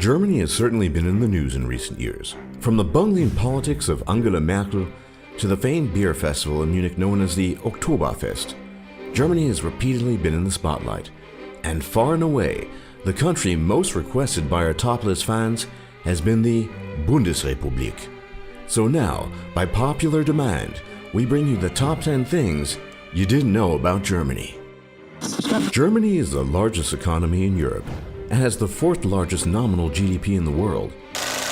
Germany has certainly been in the news in recent years. From the bungling politics of Angela Merkel to the famed beer festival in Munich known as the Oktoberfest, Germany has repeatedly been in the spotlight. And far and away, the country most requested by our top list fans has been the Bundesrepublik. So now, by popular demand, we bring you the top 10 things you didn't know about Germany. Germany is the largest economy in Europe and has the fourth largest nominal GDP in the world.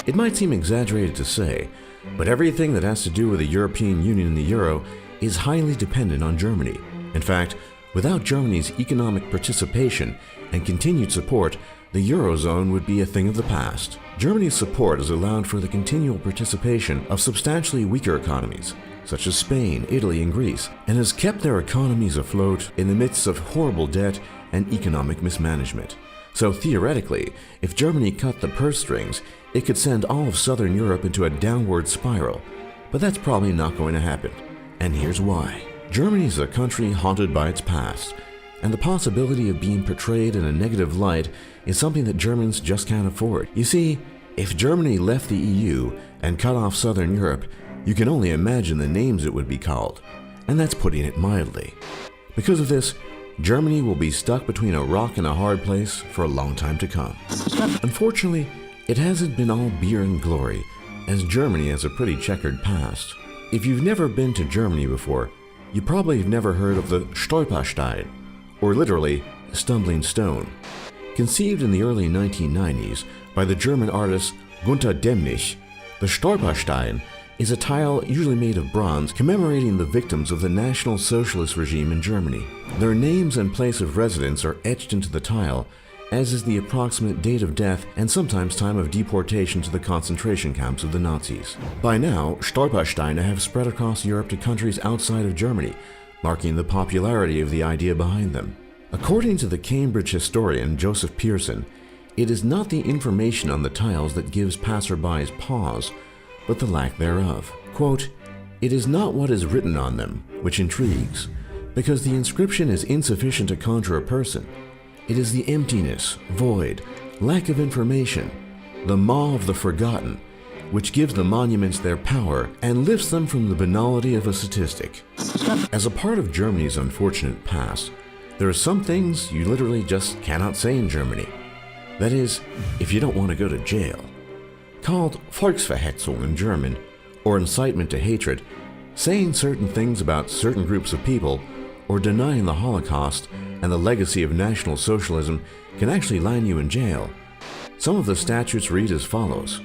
It might seem exaggerated to say, but everything that has to do with the European Union and the Euro is highly dependent on Germany. In fact, without Germany's economic participation and continued support, the Eurozone would be a thing of the past. Germany's support has allowed for the continual participation of substantially weaker economies, such as Spain, Italy, and Greece, and has kept their economies afloat in the midst of horrible debt and economic mismanagement. So theoretically, if Germany cut the purse strings, it could send all of Southern Europe into a downward spiral. But that's probably not going to happen. And here's why. Germany is a country haunted by its past, and the possibility of being portrayed in a negative light is something that Germans just can't afford. You see, if Germany left the EU and cut off Southern Europe, you can only imagine the names it would be called, and that's putting it mildly. Because of this, Germany will be stuck between a rock and a hard place for a long time to come. Unfortunately, it hasn't been all beer and glory, as Germany has a pretty checkered past. If you've never been to Germany before, you probably have never heard of the Stolperstein, or literally, stumbling stone. Conceived in the early 1990s by the German artist Gunter Demnig, the Stolperstein is a tile usually made of bronze commemorating the victims of the National Socialist regime in Germany. Their names and place of residence are etched into the tile, as is the approximate date of death and sometimes time of deportation to the concentration camps of the Nazis. By now, Stolpersteine have spread across Europe to countries outside of Germany, marking the popularity of the idea behind them. According to the Cambridge historian Joseph Pearson, it is not the information on the tiles that gives passerbys pause, but the lack thereof. Quote, "It is not what is written on them which intrigues, because the inscription is insufficient to conjure a person. It is the emptiness, void, lack of information, the maw of the forgotten, which gives the monuments their power and lifts them from the banality of a statistic." As a part of Germany's unfortunate past, there are some things you literally just cannot say in Germany. That is, if you don't want to go to jail. Called Volksverhetzung in German, or incitement to hatred, saying certain things about certain groups of people, or denying the Holocaust and the legacy of National Socialism can actually land you in jail. Some of the statutes read as follows: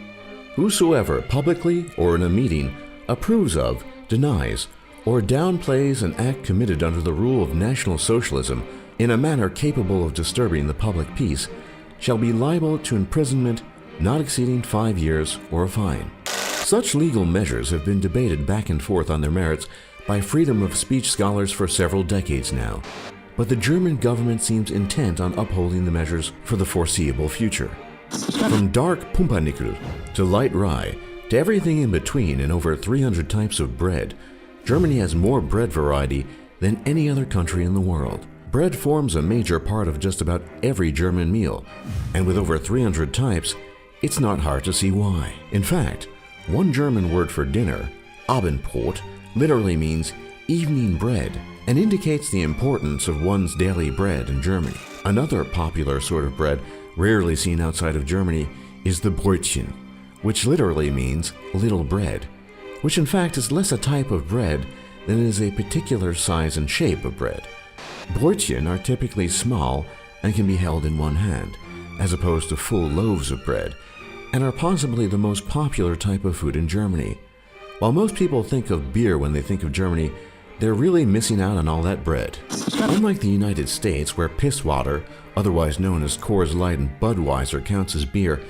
"Whosoever publicly or in a meeting approves of, denies, or downplays an act committed under the rule of National Socialism in a manner capable of disturbing the public peace shall be liable to imprisonment not exceeding 5 years or a fine." Such legal measures have been debated back and forth on their merits by freedom of speech scholars for several decades now, but the German government seems intent on upholding the measures for the foreseeable future. From dark pumpernickel to light rye to everything in between and over 300 types of bread, Germany has more bread variety than any other country in the world. Bread forms a major part of just about every German meal, and with over 300 types, it's not hard to see why. In fact, one German word for dinner, Abendbrot, literally means evening bread and indicates the importance of one's daily bread in Germany. Another popular sort of bread, rarely seen outside of Germany, is the Brötchen, which literally means little bread, which in fact is less a type of bread than it is a particular size and shape of bread. Brötchen are typically small and can be held in one hand, as opposed to full loaves of bread, and are possibly the most popular type of food in Germany. While most people think of beer when they think of Germany, they're really missing out on all that bread. Unlike the United States, where Pisswater, otherwise known as Coors Light and Budweiser, counts as beer,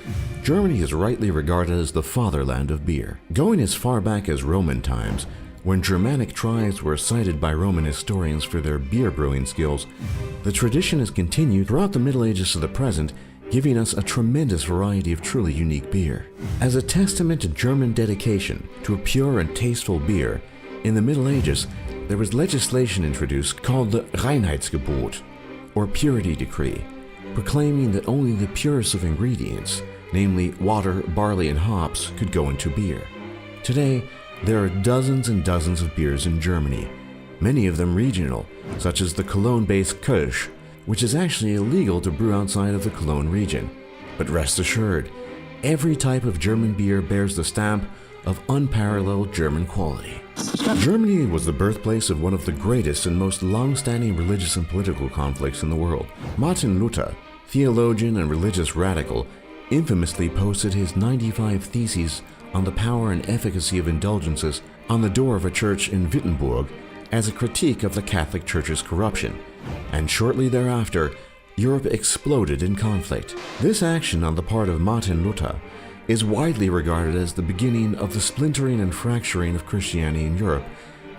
Germany is rightly regarded as the fatherland of beer. Going as far back as Roman times, when Germanic tribes were cited by Roman historians for their beer brewing skills, the tradition has continued throughout the Middle Ages to the present, giving us a tremendous variety of truly unique beer. As a testament to German dedication to a pure and tasteful beer, in the Middle Ages, there was legislation introduced called the Reinheitsgebot, or Purity Decree, proclaiming that only the purest of ingredients, namely water, barley, and hops, could go into beer. Today, there are dozens and dozens of beers in Germany, many of them regional, such as the Cologne-based Kölsch, which is actually illegal to brew outside of the Cologne region. But rest assured, every type of German beer bears the stamp of unparalleled German quality. Germany was the birthplace of one of the greatest and most long-standing religious and political conflicts in the world. Martin Luther, theologian and religious radical, infamously posted his 95 Theses on the power and efficacy of indulgences on the door of a church in Wittenberg as a critique of the Catholic Church's corruption, and shortly thereafter, Europe exploded in conflict. This action on the part of Martin Luther is widely regarded as the beginning of the splintering and fracturing of Christianity in Europe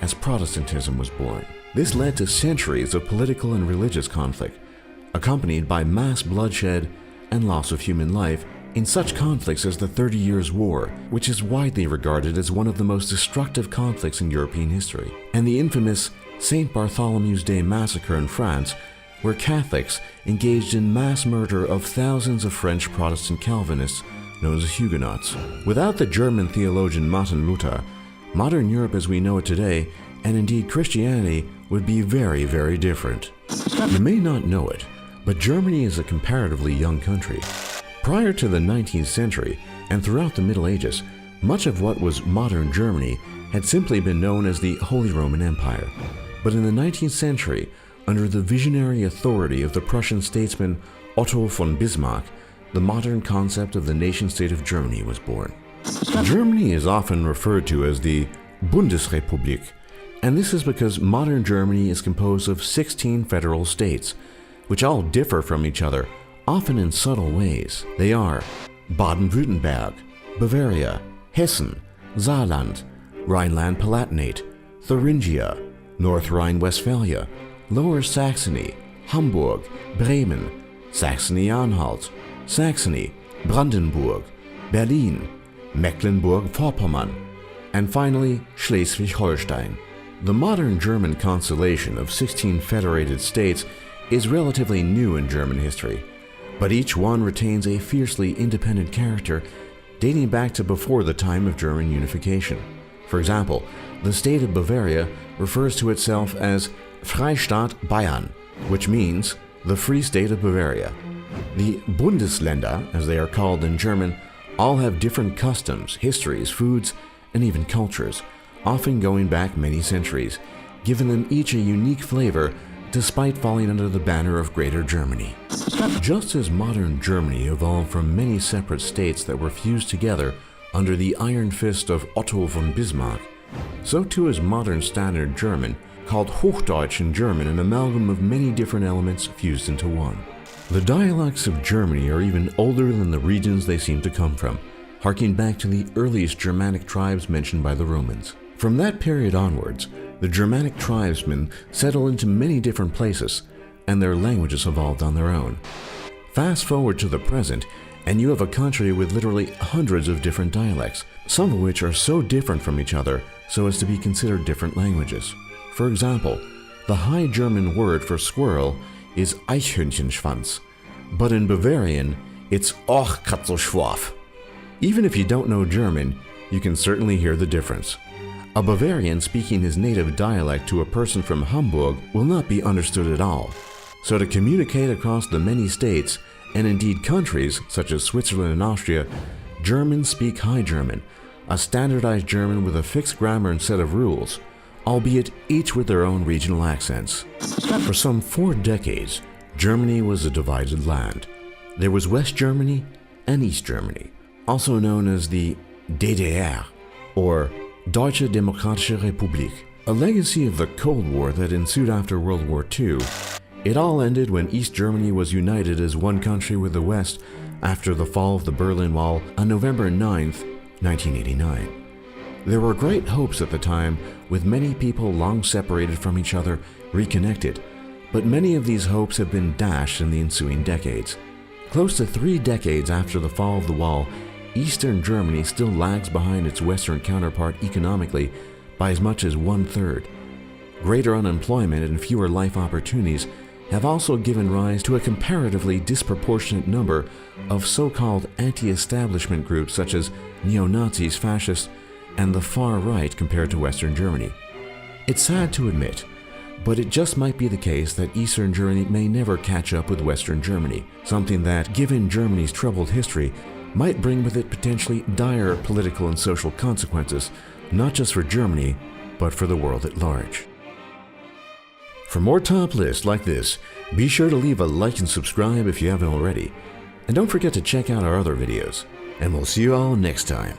as Protestantism was born. This led to centuries of political and religious conflict, accompanied by mass bloodshed and loss of human life in such conflicts as the 30 Years' War, which is widely regarded as one of the most destructive conflicts in European history, and the infamous St. Bartholomew's Day massacre in France, where Catholics engaged in mass murder of thousands of French Protestant Calvinists known as Huguenots. Without the German theologian Martin Luther, modern Europe as we know it today, and indeed Christianity, would be very, very different. You may not know it, but Germany is a comparatively young country. Prior to the 19th century and throughout the Middle Ages, much of what was modern Germany had simply been known as the Holy Roman Empire. But in the 19th century, under the visionary authority of the Prussian statesman Otto von Bismarck, the modern concept of the nation-state of Germany was born. Germany is often referred to as the Bundesrepublik, and this is because modern Germany is composed of 16 federal states, which all differ from each other, often in subtle ways. They are Baden-Württemberg, Bavaria, Hessen, Saarland, Rhineland-Palatinate, Thuringia, North Rhine-Westphalia, Lower Saxony, Hamburg, Bremen, Saxony-Anhalt, Saxony, Brandenburg, Berlin, Mecklenburg-Vorpommern, and finally Schleswig-Holstein. The modern German constellation of 16 federated states is relatively new in German history, but each one retains a fiercely independent character dating back to before the time of German unification. For example, the state of Bavaria refers to itself as Freistaat Bayern, which means the Free State of Bavaria. The Bundesländer, as they are called in German, all have different customs, histories, foods, and even cultures, often going back many centuries, giving them each a unique flavor despite falling under the banner of Greater Germany. Just as modern Germany evolved from many separate states that were fused together under the iron fist of Otto von Bismarck, so too is modern Standard German, called Hochdeutsch in German, an amalgam of many different elements fused into one. The dialects of Germany are even older than the regions they seem to come from, harking back to the earliest Germanic tribes mentioned by the Romans. From that period onwards, the Germanic tribesmen settled into many different places, and their languages evolved on their own. Fast forward to the present, and you have a country with literally hundreds of different dialects, some of which are so different from each other so as to be considered different languages. For example, the High German word for squirrel is Eichhörnchenschwanz, but in Bavarian, it's Och Katzelschwaf. Even if you don't know German, you can certainly hear the difference. A Bavarian speaking his native dialect to a person from Hamburg will not be understood at all. So to communicate across the many states, and indeed countries such as Switzerland and Austria, Germans speak High German, a standardized German with a fixed grammar and set of rules, albeit each with their own regional accents. For some 4 decades, Germany was a divided land. There was West Germany and East Germany, also known as the DDR, or Deutsche Demokratische Republik, a legacy of the Cold War that ensued after World War II. It all ended when East Germany was united as one country with the West after the fall of the Berlin Wall on November 9, 1989. There were great hopes at the time, with many people long separated from each other reconnected, but many of these hopes have been dashed in the ensuing decades. Close to 3 decades after the fall of the wall, Eastern Germany still lags behind its Western counterpart economically by as much as 1/3. Greater unemployment and fewer life opportunities have also given rise to a comparatively disproportionate number of so-called anti-establishment groups such as neo-Nazis, fascists, and the far right compared to Western Germany. It's sad to admit, but it just might be the case that Eastern Germany may never catch up with Western Germany, something that, given Germany's troubled history, might bring with it potentially dire political and social consequences, not just for Germany, but for the world at large. For more top lists like this, be sure to leave a like and subscribe if you haven't already. And don't forget to check out our other videos. And we'll see you all next time.